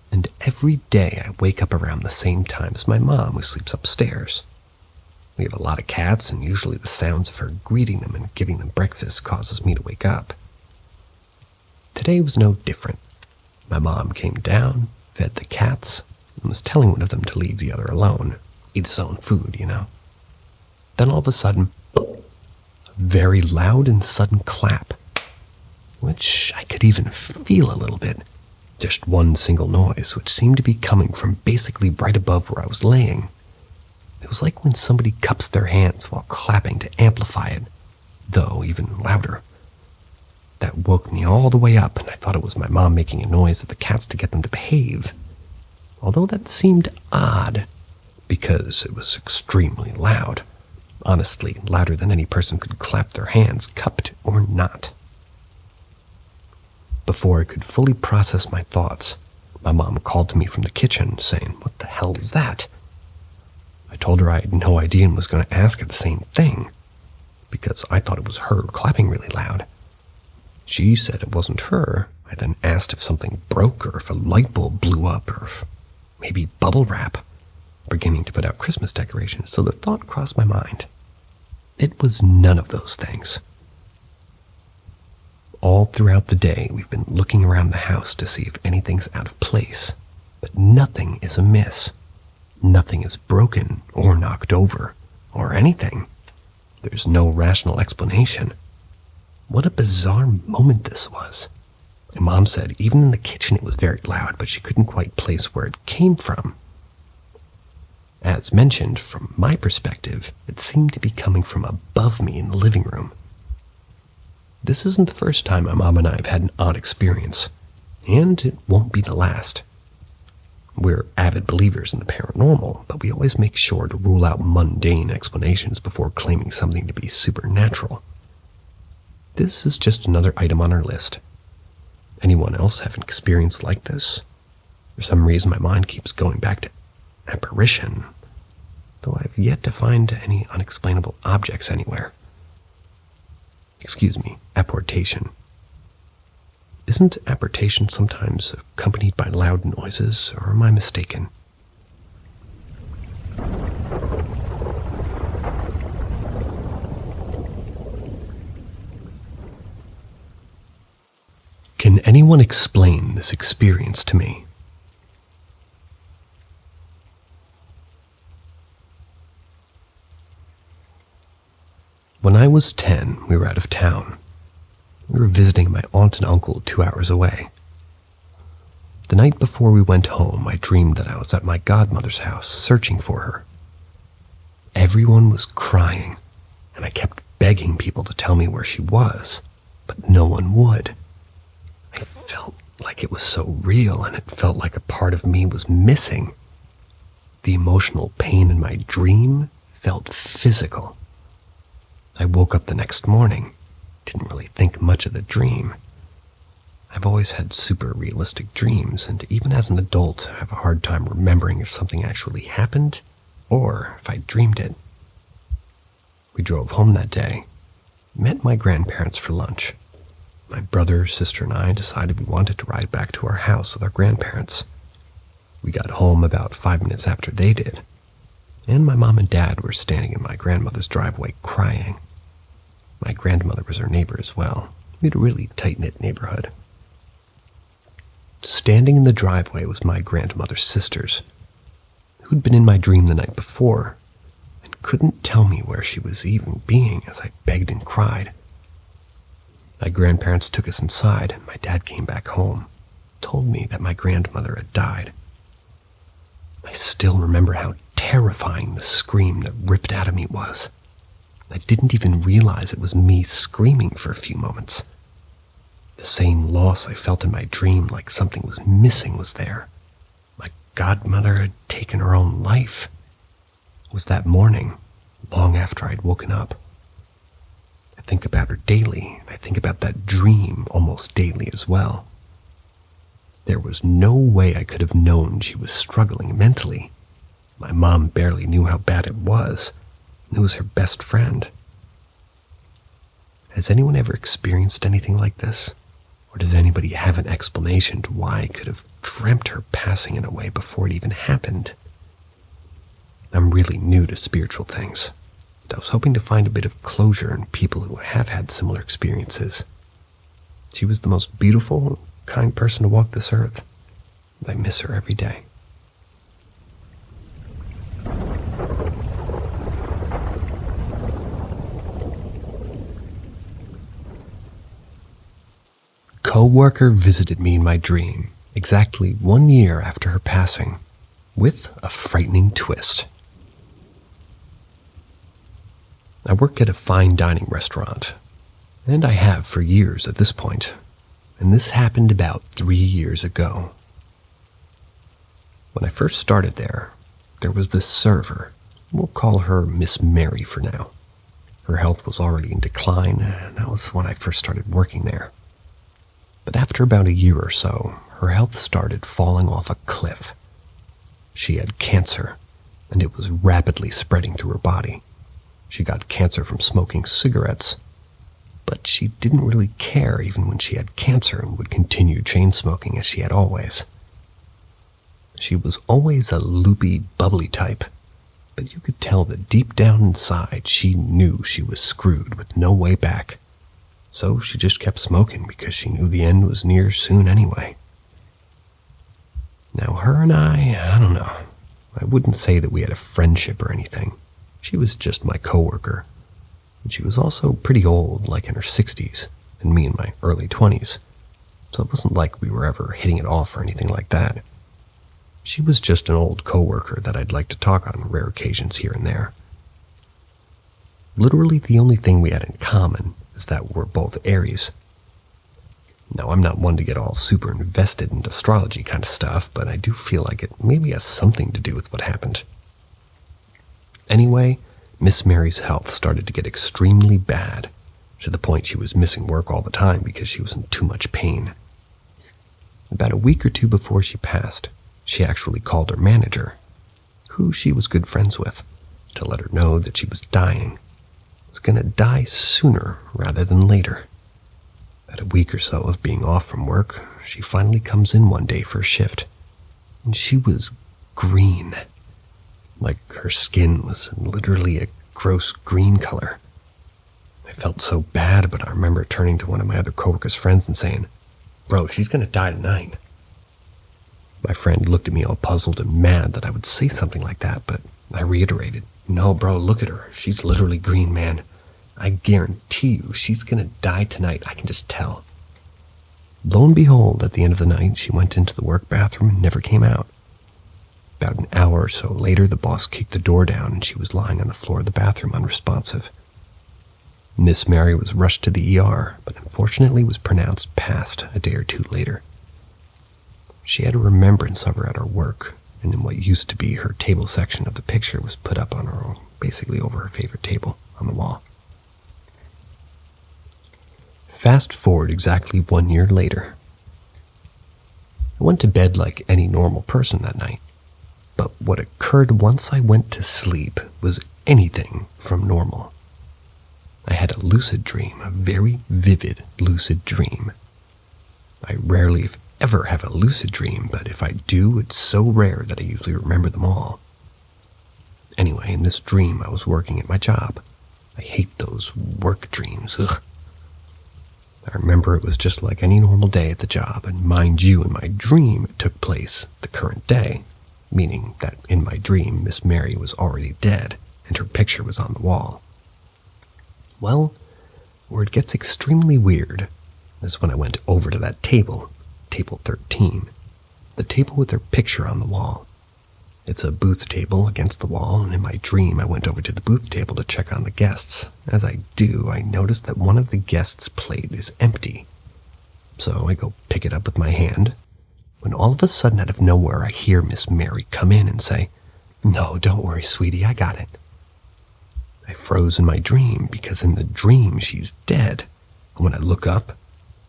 And every day I wake up around the same time as my mom, who sleeps upstairs. We have a lot of cats, and usually the sounds of her greeting them and giving them breakfast causes me to wake up. Today was no different. My mom came down, fed the cats, and was telling one of them to leave the other alone, eat his own food, you know. Then all of a sudden, a very loud and sudden clap, which I could even feel a little bit. Just one single noise, which seemed to be coming from basically right above where I was laying. It was like when somebody cups their hands while clapping to amplify it, though even louder. That woke me all the way up, and I thought it was my mom making a noise at the cats to get them to behave. Although that seemed odd, because it was extremely loud. Honestly, louder than any person could clap their hands, cupped or not. Before I could fully process my thoughts, my mom called to me from the kitchen, saying, "What the hell was that?" I told her I had no idea and was going to ask her the same thing, because I thought it was her clapping really loud. She said it wasn't her. I then asked if something broke or if a light bulb blew up or if maybe bubble wrap, beginning to put out Christmas decorations, so the thought crossed my mind. It was none of those things. All throughout the day, we've been looking around the house to see if anything's out of place, but nothing is amiss. Nothing is broken or knocked over or anything. There's no rational explanation. What a bizarre moment this was. My mom said even in the kitchen it was very loud, but she couldn't quite place where it came from. As mentioned, from my perspective, it seemed to be coming from above me in the living room. This isn't the first time my mom and I have had an odd experience, and it won't be the last. We're avid believers in the paranormal, but we always make sure to rule out mundane explanations before claiming something to be supernatural. This is just another item on our list. Anyone else have an experience like this? For some reason, my mind keeps going back to apparition, though I've yet to find any unexplainable objects anywhere. Excuse me, apportation. Isn't apportation sometimes accompanied by loud noises, or am I mistaken? Can anyone explain this experience to me? When I was 10, we were out of town. We were visiting my aunt and uncle 2 hours away. The night before we went home, I dreamed that I was at my godmother's house searching for her. Everyone was crying, and I kept begging people to tell me where she was, but no one would. I felt like it was so real, and it felt like a part of me was missing. The emotional pain in my dream felt physical. I woke up the next morning. Didn't really think much of the dream. I've always had super realistic dreams, and even as an adult, I have a hard time remembering if something actually happened or if I dreamed it. We drove home that day, met my grandparents for lunch. My brother, sister, and I decided we wanted to ride back to our house with our grandparents. We got home about 5 minutes after they did, and my mom and dad were standing in my grandmother's driveway crying. My grandmother was our neighbor as well. We had a really tight-knit neighborhood. Standing in the driveway was my grandmother's sisters, who'd been in my dream the night before, and couldn't tell me where she was even being as I begged and cried. My grandparents took us inside, and my dad came back home, told me that my grandmother had died. I still remember how terrifying the scream that ripped out of me was. I didn't even realize it was me screaming for a few moments. The same loss I felt in my dream, like something was missing, was there. My godmother had taken her own life. It was that morning, long after I'd woken up. I think about her daily, and I think about that dream almost daily as well. There was no way I could have known she was struggling mentally. My mom barely knew how bad it was. It was her best friend. Has anyone ever experienced anything like this? Or does anybody have an explanation to why I could have dreamt her passing in a way before it even happened? I'm really new to spiritual things, and I was hoping to find a bit of closure in people who have had similar experiences. She was the most beautiful, kind person to walk this earth, and I miss her every day. Co-worker visited me in my dream exactly 1 year after her passing, with a frightening twist. I work at a fine dining restaurant, and I have for years at this point, and this happened about 3 years ago. When I first started there was this server. We'll call her Miss Mary for now. Her health was already in decline, and that was when I first started working there. But after about a year or so, her health started falling off a cliff. She had cancer, and it was rapidly spreading through her body. She got cancer from smoking cigarettes, but she didn't really care even when she had cancer and would continue chain smoking as she had always. She was always a loopy, bubbly type, but you could tell that deep down inside she knew she was screwed with no way back. So she just kept smoking because she knew the end was near soon anyway. Now her and I don't know. I wouldn't say that we had a friendship or anything. She was just my coworker. And she was also pretty old, like in her 60s, and me in my early 20s. So it wasn't like we were ever hitting it off or anything like that. She was just an old coworker that I'd like to talk on rare occasions here and there. Literally the only thing we had in common is that we're both Aries. Now, I'm not one to get all super invested in astrology kind of stuff, but I do feel like it maybe has something to do with what happened. Anyway, Miss Mary's health started to get extremely bad, to the point she was missing work all the time because she was in too much pain. About a week or two before she passed, she actually called her manager, who she was good friends with, to let her know that she was dying. Was going to die sooner rather than later. At a week or so of being off from work, she finally comes in one day for a shift, and she was green. Like her skin was literally a gross green color. I felt so bad, but I remember turning to one of my other coworkers' friends and saying, "Bro, she's going to die tonight." My friend looked at me all puzzled and mad that I would say something like that, but I reiterated, "No, bro, look at her. She's literally green, man. I guarantee you she's gonna die tonight. I can just tell." Lo and behold, at the end of the night, she went into the work bathroom and never came out. About an hour or so later, the boss kicked the door down and she was lying on the floor of the bathroom unresponsive. Miss Mary was rushed to the ER, but unfortunately was pronounced passed a day or two later. She had a remembrance of her at her work, and in what used to be her table section of the picture was put up on her, basically over her favorite table on the wall. Fast forward exactly 1 year later. I went to bed like any normal person that night, but what occurred once I went to sleep was anything from normal. I had a lucid dream, a very vivid lucid dream. I rarely, if ever, have a lucid dream, but if I do, it's so rare that I usually remember them all. Anyway, in this dream, I was working at my job. I hate those work dreams, ugh. I remember it was just like any normal day at the job, and mind you, in my dream, it took place the current day, meaning that in my dream, Miss Mary was already dead, and her picture was on the wall. Well, where it gets extremely weird is when I went over to that table, table 13, the table with her picture on the wall. It's a booth table against the wall, and in my dream I went over to the booth table to check on the guests. As I do, I notice that one of the guests' plate is empty. So I go pick it up with my hand, when all of a sudden out of nowhere I hear Miss Mary come in and say, "No, don't worry, sweetie, I got it." I froze in my dream because in the dream she's dead. And when I look up,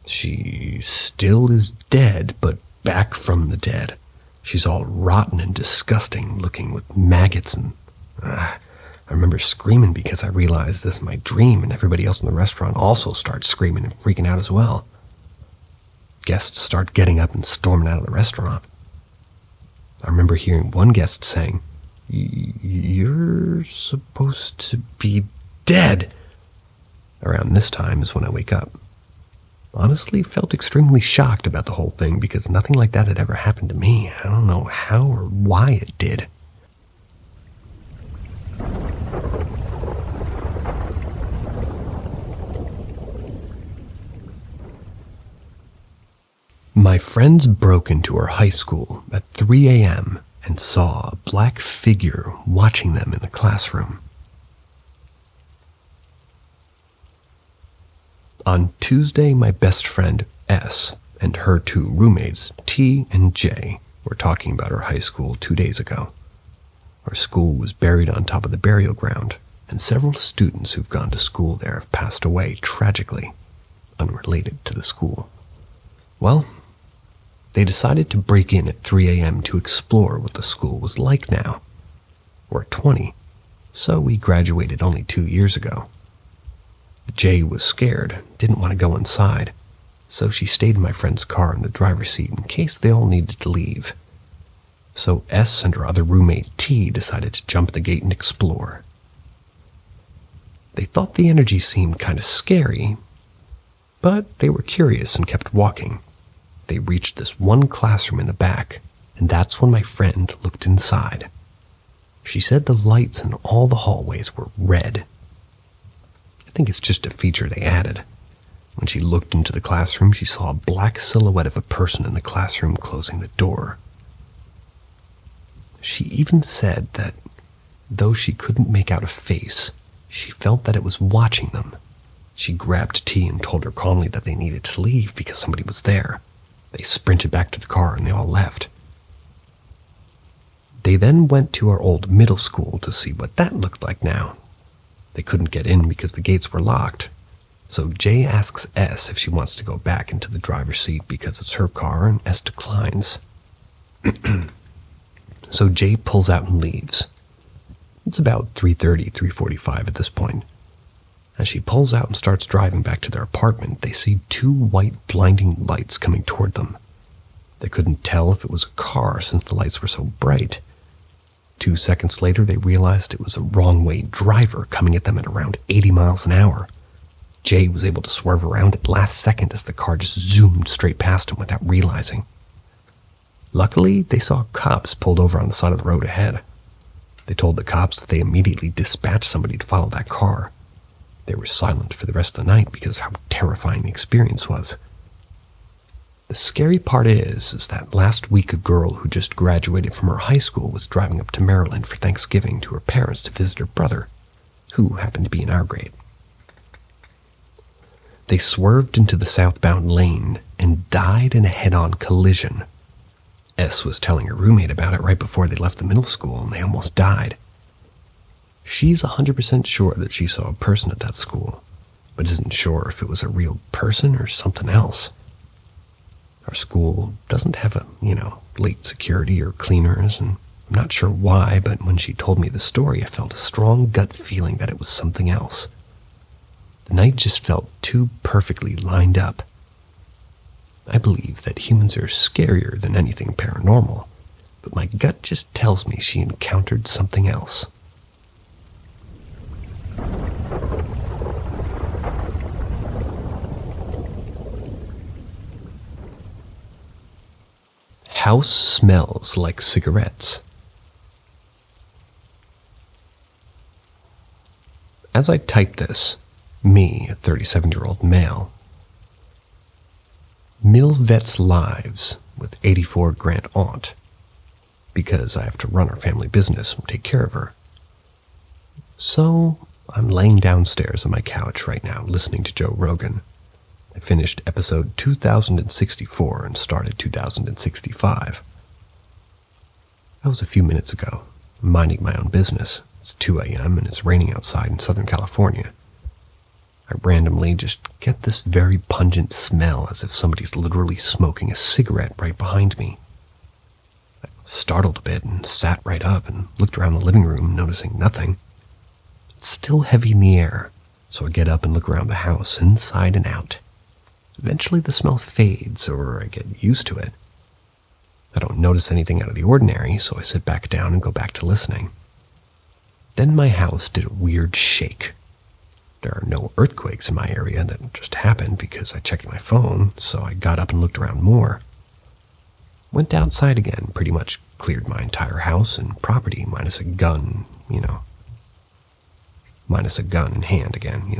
she still is dead, but back from the dead. She's all rotten and disgusting looking with maggots and... I remember screaming because I realized this is my dream, and everybody else in the restaurant also starts screaming and freaking out as well. Guests start getting up and storming out of the restaurant. I remember hearing one guest saying, "You're supposed to be dead." Around this time is when I wake up. Honestly, felt extremely shocked about the whole thing because nothing like that had ever happened to me. I don't know how or why it did. My friends broke into our high school at 3 a.m. and saw a black figure watching them in the classroom. On Tuesday, my best friend, S, and her two roommates, T and J, were talking about our high school 2 days ago. Our school was buried on top of the burial ground, and several students who've gone to school there have passed away tragically, unrelated to the school. Well, they decided to break in at 3 a.m. to explore what the school was like now. We're 20, so we graduated only 2 years ago. Jay was scared, didn't want to go inside, so she stayed in my friend's car in the driver's seat in case they all needed to leave. So S and her other roommate T decided to jump the gate and explore. They thought the energy seemed kind of scary, but they were curious and kept walking. They reached this one classroom in the back, and that's when my friend looked inside. She said the lights in all the hallways were red. I think it's just a feature they added. When she looked into the classroom, she saw a black silhouette of a person in the classroom closing the door. She even said that, though she couldn't make out a face, she felt that it was watching them. She grabbed T and told her calmly that they needed to leave because somebody was there. They sprinted back to the car and they all left. They then went to our old middle school to see what that looked like now. They couldn't get in because the gates were locked. So Jay asks S if she wants to go back into the driver's seat because it's her car, and S declines. So Jay pulls out and leaves. It's about 3:30, 3:45 at this point. As she pulls out and starts driving back to their apartment, they see two white blinding lights coming toward them. They couldn't tell if it was a car since the lights were so bright. 2 seconds later, they realized it was a wrong-way driver coming at them at around 80 miles an hour. Jay was able to swerve around at last second as the car just zoomed straight past him without realizing. Luckily, they saw cops pulled over on the side of the road ahead. They told the cops that they immediately dispatched somebody to follow that car. They were silent for the rest of the night because of how terrifying the experience was. The scary part is that last week a girl who just graduated from her high school was driving up to Maryland for Thanksgiving to her parents to visit her brother, who happened to be in our grade. They swerved into the southbound lane and died in a head-on collision. S was telling her roommate about it right before they left the middle school, and they almost died. She's 100% sure that she saw a person at that school, but isn't sure if it was a real person or something else. Our school doesn't have late security or cleaners, and I'm not sure why, but when she told me the story, I felt a strong gut feeling that it was something else. The night just felt too perfectly lined up. I believe that humans are scarier than anything paranormal, but my gut just tells me she encountered something else. House smells like cigarettes. As I type this, me, a 37-year-old male, Mill vets lives with 84 grand aunt, because I have to run our family business and take care of her. So I'm laying downstairs on my couch right now listening to Joe Rogan. I finished episode 2064 and started 2065. That was a few minutes ago, minding my own business. It's 2 a.m. and it's raining outside in Southern California. I randomly just get this very pungent smell as if somebody's literally smoking a cigarette right behind me. I startled a bit and sat right up and looked around the living room, noticing nothing. it's still heavy in the air, so I get up and look around the house, inside and out. Eventually the smell fades, or I get used to it. I don't notice anything out of the ordinary, so I sit back down and go back to listening. Then my house did a weird shake. There are no earthquakes in my area. That just happened because I checked my phone, so I got up and looked around more. Went outside again, pretty much cleared my entire house and property, minus a gun, minus a gun in hand again.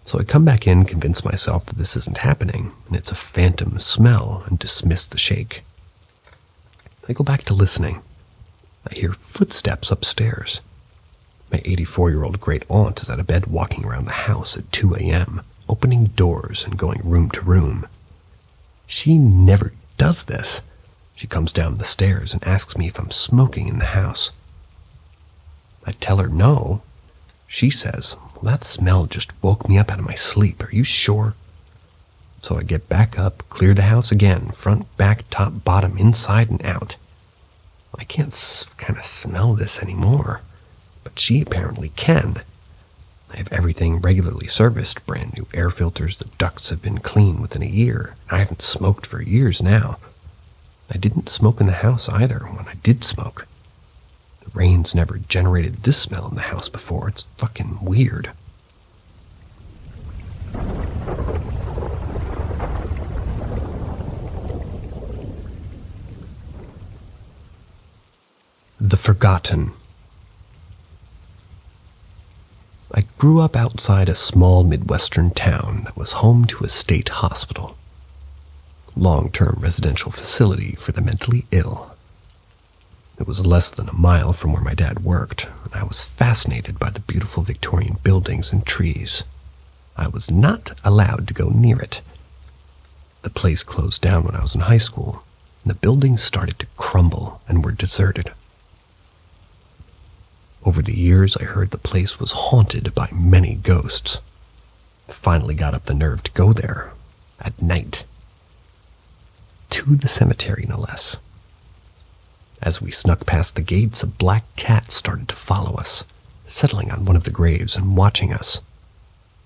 So I come back in, convince myself that this isn't happening, and it's a phantom smell, and dismiss the shake. I go back to listening. I hear footsteps upstairs. My 84-year-old great-aunt is out of bed walking around the house at 2 a.m., opening doors and going room to room. She never does this. She comes down the stairs and asks me if I'm smoking in the house. I tell her no. She says, "Well, that smell just woke me up out of my sleep. Are you sure?" So I get back up, clear the house again, front, back, top, bottom, inside and out. I can't kind of smell this anymore, but she apparently can. I have everything regularly serviced, brand new air filters, the ducts have been cleaned within a year. I haven't smoked for years now. I didn't smoke in the house either when I did smoke. The rain's never generated this smell in the house before. It's fucking weird. The Forgotten. I grew up outside a small Midwestern town that was home to a state hospital, long-term residential facility for the mentally ill. It was less than a mile from where my dad worked, and I was fascinated by the beautiful Victorian buildings and trees. I was not allowed to go near it. The place closed down when I was in high school, and the buildings started to crumble and were deserted. Over the years, I heard the place was haunted by many ghosts. I finally got up the nerve to go there, at night. To the cemetery, no less. As we snuck past the gates, a black cat started to follow us, settling on one of the graves and watching us.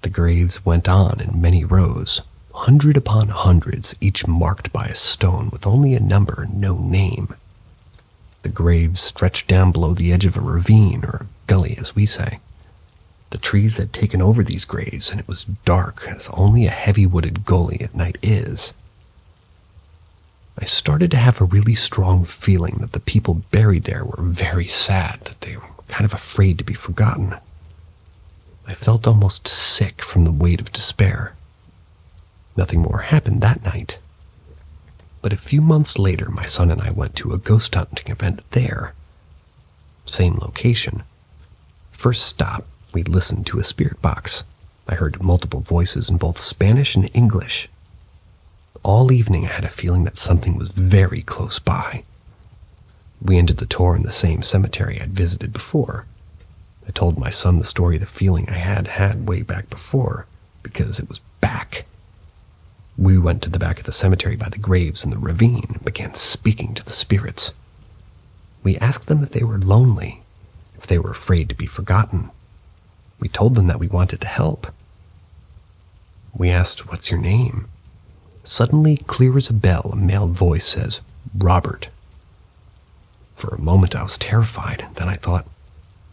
The graves went on in many rows, 100 upon hundreds, each marked by a stone with only a number and no name. The graves stretched down below the edge of a ravine, or a gully as we say. The trees had taken over these graves, and it was dark as only a heavy-wooded gully at night is. I started to have a really strong feeling that the people buried there were very sad, that they were kind of afraid to be forgotten. I felt almost sick from the weight of despair. Nothing more happened that night. But a few months later, my son and I went to a ghost hunting event there. Same location. First stop, we listened to a spirit box. I heard multiple voices in both Spanish and English. All evening I had a feeling that something was very close by. We ended the tour in the same cemetery I'd visited before. I told my son the story of the feeling I had way back before, because it was back. We went to the back of the cemetery by the graves in the ravine and began speaking to the spirits. We asked them if they were lonely, if they were afraid to be forgotten. We told them that we wanted to help. We asked, "What's your name?" Suddenly, clear as a bell, a male voice says, "Robert." For a moment I was terrified. Then I thought,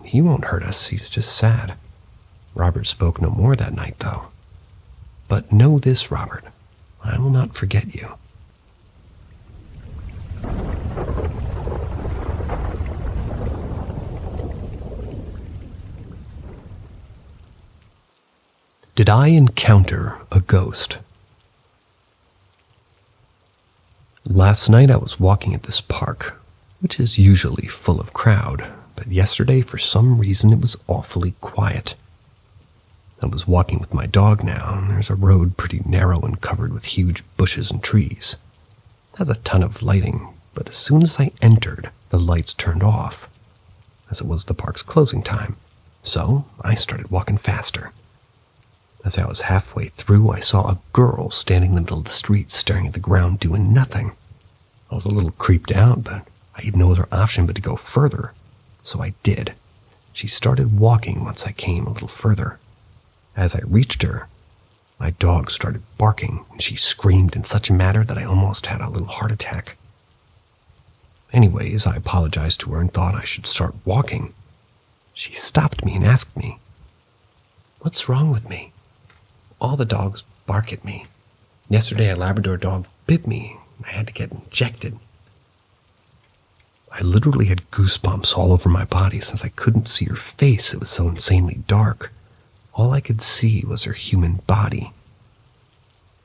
he won't hurt us, he's just sad. Robert spoke no more that night, though. But know this, Robert, I will not forget you. Did I encounter a ghost? Last night I was walking at this park, which is usually full of crowd, but yesterday for some reason it was awfully quiet. I was walking with my dog now, and there's a road pretty narrow and covered with huge bushes and trees. It has a ton of lighting, but as soon as I entered, the lights turned off, as it was the park's closing time, so I started walking faster. As I was halfway through, I saw a girl standing in the middle of the street staring at the ground doing nothing. I was a little creeped out, but I had no other option but to go further, so I did. She started walking once I came a little further. As I reached her, my dog started barking, and she screamed in such a manner that I almost had a little heart attack. Anyways, I apologized to her and thought I should start walking. She stopped me and asked me, "What's wrong with me? All the dogs bark at me. Yesterday, a Labrador dog bit me. I had to get injected." I literally had goosebumps all over my body since I couldn't see her face. It was so insanely dark. All I could see was her human body.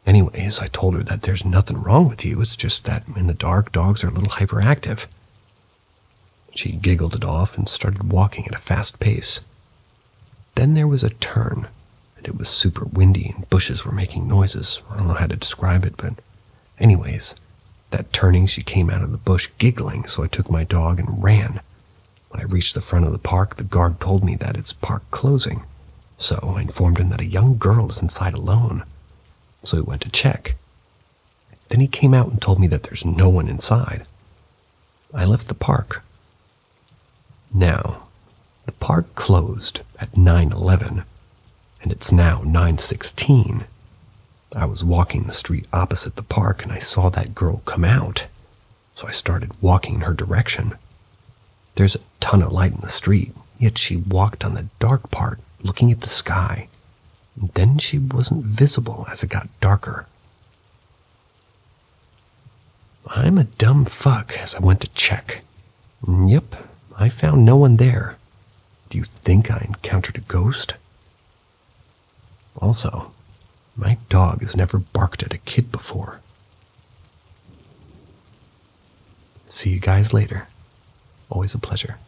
Anyways, I told her that there's nothing wrong with you. It's just that in the dark, dogs are a little hyperactive. She giggled it off and started walking at a fast pace. Then there was a turn, and it was super windy and bushes were making noises. I don't know how to describe it, but anyways, that turning, she came out of the bush giggling, so I took my dog and ran. When I reached the front of the park, the guard told me that it's park closing. So I informed him that a young girl is inside alone. So he went to check. Then he came out and told me that there's no one inside. I left the park. Now, the park closed at 9:11, and it's now 9:16. I was walking the street opposite the park, and I saw that girl come out, so I started walking in her direction. There's a ton of light in the street, yet she walked on the dark part, looking at the sky. And then she wasn't visible as it got darker. I'm a dumb fuck as I went to check. Yep, I found no one there. Do you think I encountered a ghost? Also, my dog has never barked at a kid before. See you guys later. Always a pleasure.